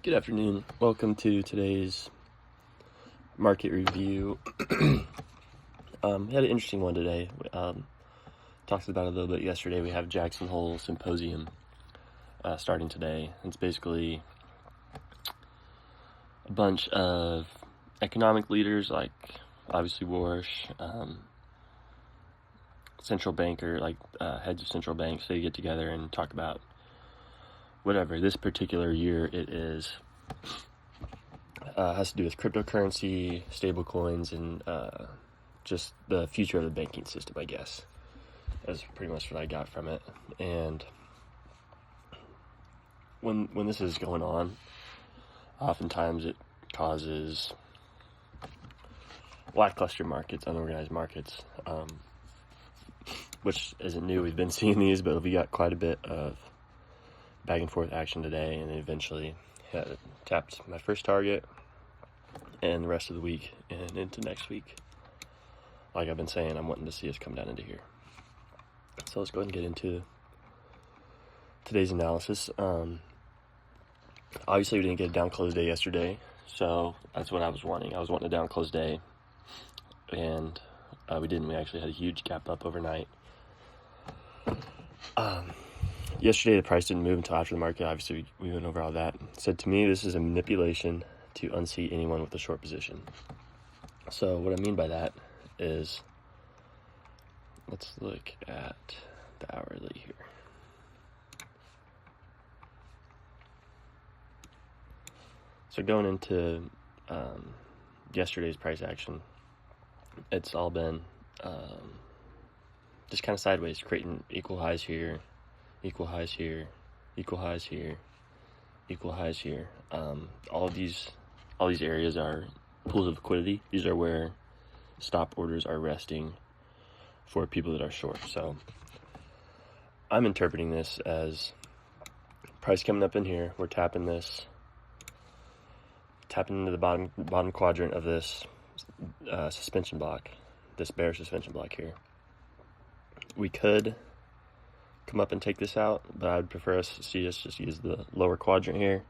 Good afternoon. Welcome to today's market review. We had an interesting one today. Talked about it a little bit yesterday. We have Jackson Hole Symposium starting today. It's basically a bunch of economic leaders, like obviously Warsh, central banker, like heads of central banks. They get together and talk about whatever this particular year it is. Has to do with cryptocurrency, stable coins, and just the future of the banking system, I guess. That's pretty much what I got from it. And when this is going on, oftentimes it causes lackluster markets, unorganized markets, which isn't new. We've been seeing these, but we got quite a bit of back and forth action today, and eventually tapped my first target, and the rest of the week and into next week. Like I've been saying, I'm wanting to see us come down into here. So let's go ahead and get into today's analysis. Obviously we didn't get a down close day yesterday, so that's what I was wanting. I was wanting a down close day, and we didn't. We actually had a huge gap up overnight. Yesterday, the price didn't move until after the market. Obviously, we went over all that. It said to me, this is a manipulation to unseat anyone with a short position. So what I mean by that is, let's look at the hourly here. So going into yesterday's price action, it's all been just kind of sideways, creating equal highs here, equal highs here, equal highs here, equal highs here. All these areas are pools of liquidity. These are where stop orders are resting for people that are short. So I'm interpreting this as price coming up in here. We're tapping this, tapping into the bottom quadrant of this suspension block, this bear suspension block here. We could come up and take this out, but I'd prefer us to see us just use the lower quadrant here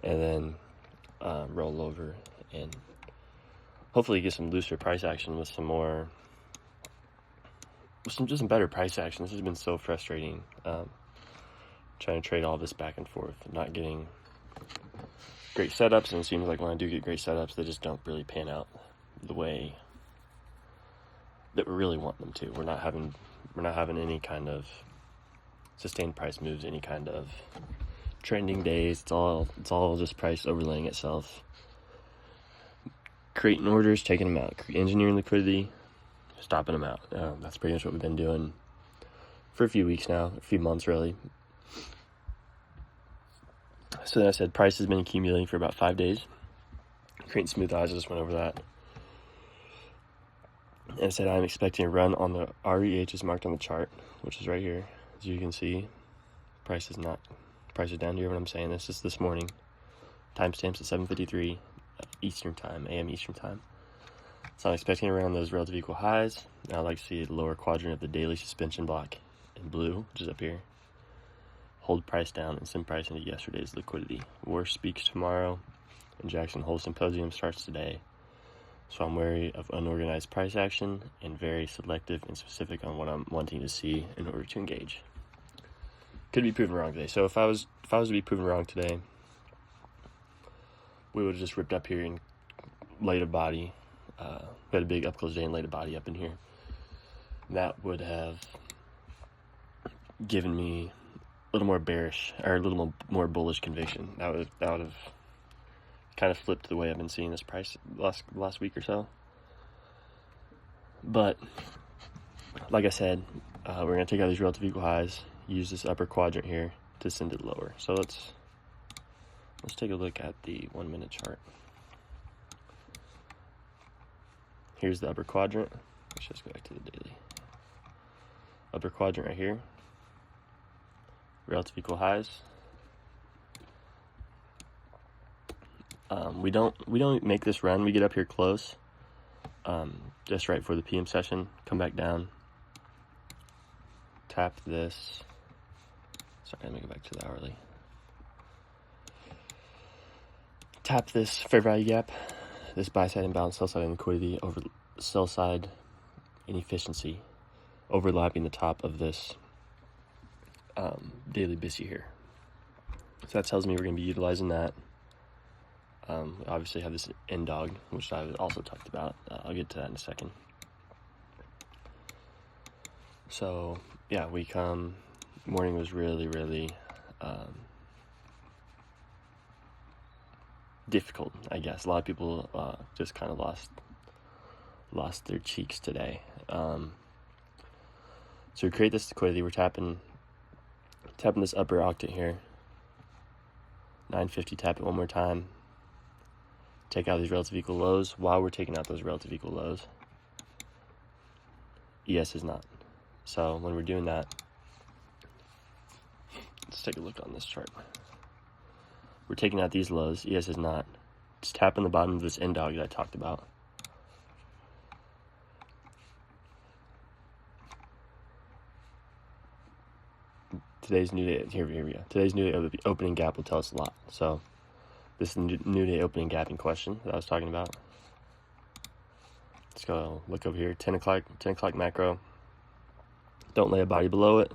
and then roll over and hopefully get some looser price action with some better price action. This has been so frustrating, trying to trade all this back and forth, not getting great setups, and it seems like when I do get great setups, they just don't really pan out the way that we really want them to. We're not having any kind of sustained price moves, any kind of trending days. It's all just price overlaying itself, creating orders, taking them out, engineering liquidity, stopping them out. That's pretty much what we've been doing for a few weeks now, a few months really. So then I said price has been accumulating for about 5 days, creating smooth highs. I just went over that. And I said I'm expecting a run on the REH is marked on the chart, which is right here. As you can see, price is down here when I'm saying this. This is this morning. Timestamps at 7:53 Eastern Time, AM Eastern Time. So I'm expecting around those relative equal highs. Now I'd like to see the lower quadrant of the daily suspension block in blue, which is up here. Hold price down and send price into yesterday's liquidity. Warsh speaks tomorrow, and Jackson Hole Symposium starts today. So I'm wary of unorganized price action and very selective and specific on what I'm wanting to see in order to engage. Could be proven wrong today. So if I was to be proven wrong today, we would have just ripped up here and laid a body. We had a big up close day and laid a body up in here. That would have given me a little more bearish, or a little more bullish conviction. That would have kind of flipped the way I've been seeing this price last week or so. But like I said, we're going to take out these relative equal highs, use this upper quadrant here to send it lower. So let's take a look at the 1 minute chart. Here's the upper quadrant. Let's just go back to the daily. Upper quadrant right here. Relative equal highs. We don't make this run. We get up here close, just right for the PM session. Come back down. Tap this. Sorry, let me go back to the hourly. tap this fair value gap, this buy side imbalance, sell side liquidity, over sell side inefficiency, overlapping the top of this daily BISI here. So that tells me we're going to be utilizing that. We obviously have this end dog, which I also talked about. I'll get to that in a second. So yeah, morning was really difficult, I guess. A lot of people just kind of lost their cheeks today. So we create this liquidity. We're tapping this upper octet here. 950, tap it one more time. Take out these relative equal lows. While we're taking out those relative equal lows, ES is not. So when we're doing that, let's take a look on this chart. We're taking out these lows. ES is not. Just tapping the bottom of this end dog that I talked about. Today's new day, here we go. Today's new day opening gap will tell us a lot. So this is the new day opening gap in question that I was talking about. Let's go look over here. 10 o'clock macro. Don't lay a body below it.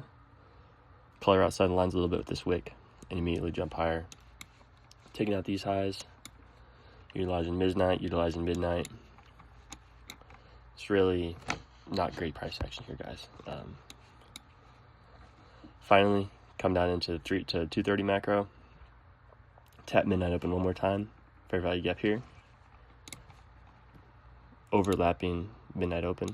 Color outside the lines a little bit with this wick and immediately jump higher. Taking out these highs. Utilizing midnight. It's really not great price action here, guys. Finally, come down into 230 macro. Tap midnight open one more time. Fair value gap here. Overlapping midnight open.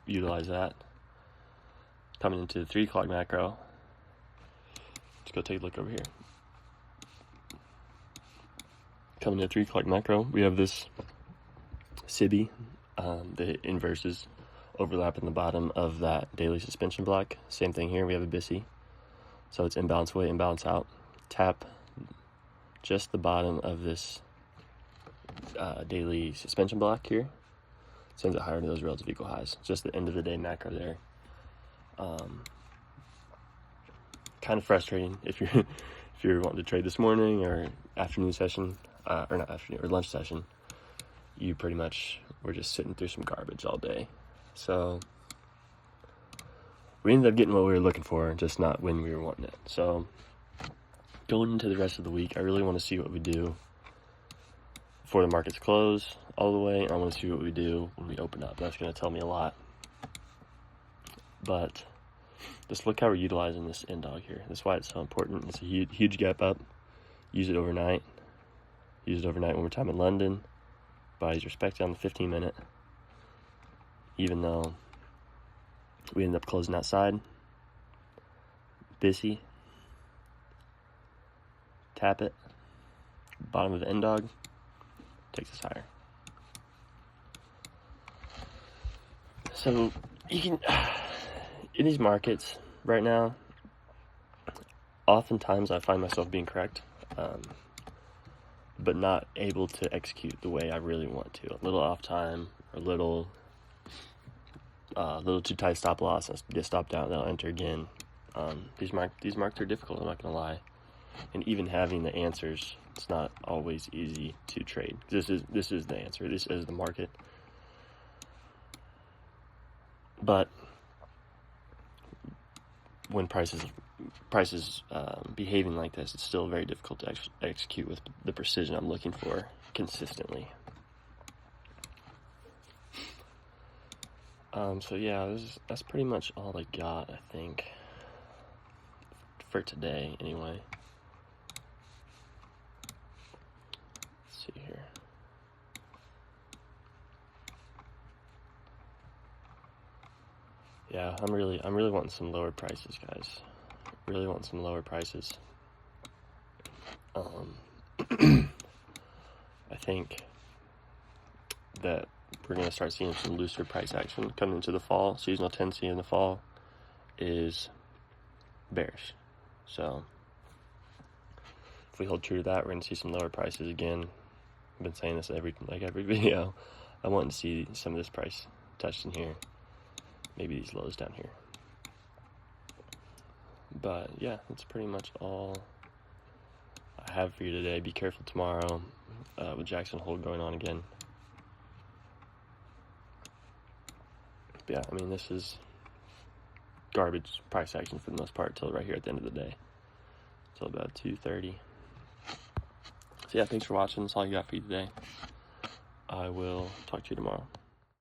Utilize that. Coming into the 3 o'clock macro. Let's go take a look over here. Coming to 3 o'clock macro, we have this SIBI. The inverses overlapping the bottom of that daily suspension block. Same thing here, we have a BISI. So it's imbalance way, imbalance out. Tap just the bottom of this daily suspension block here. Sends it higher to those relative equal highs. Just the end of the day macro there. Kind of frustrating if you're wanting to trade this morning or afternoon session, or not afternoon, or lunch session. You pretty much were just sitting through some garbage all day. So we ended up getting what we were looking for, just not when we were wanting it. So going into the rest of the week, I really want to see what we do before the markets close all the way. I want to see what we do when we open up. That's going to tell me a lot. But just look how we're utilizing this end dog here. That's why it's so important. It's a huge gap up. Use it overnight. Use it overnight one more time in London. Bodies respected on the 15-minute. Even though we ended up closing outside. BISI. Tap it. Bottom of the end dog. Takes us higher. So you can, in these markets right now, oftentimes I find myself being correct, but not able to execute the way I really want to. A little off time, or a little too tight stop loss. I'll get stopped out, then I'll enter again. These markets are difficult, I'm not gonna lie. And even having the answers, it's not always easy to trade. This is the answer. This is the market. But when prices behaving like this, it's still very difficult to execute with the precision I'm looking for consistently. So yeah, that's pretty much all I got, I think, for today anyway. Let's see here. Yeah, I'm really wanting some lower prices, guys. Really wanting some lower prices. I think that we're going to start seeing some looser price action coming into the fall. Seasonal tendency in the fall is bearish. So if we hold true to that, we're going to see some lower prices again. I've been saying this every video. I want to see some of this price touched in here. Maybe these lows down here. But yeah, that's pretty much all I have for you today. Be careful tomorrow with Jackson Hole going on again. But yeah, I mean, this is garbage price action for the most part till right here at the end of the day. Till about 2:30. So yeah, thanks for watching. That's all I got for you today. I will talk to you tomorrow.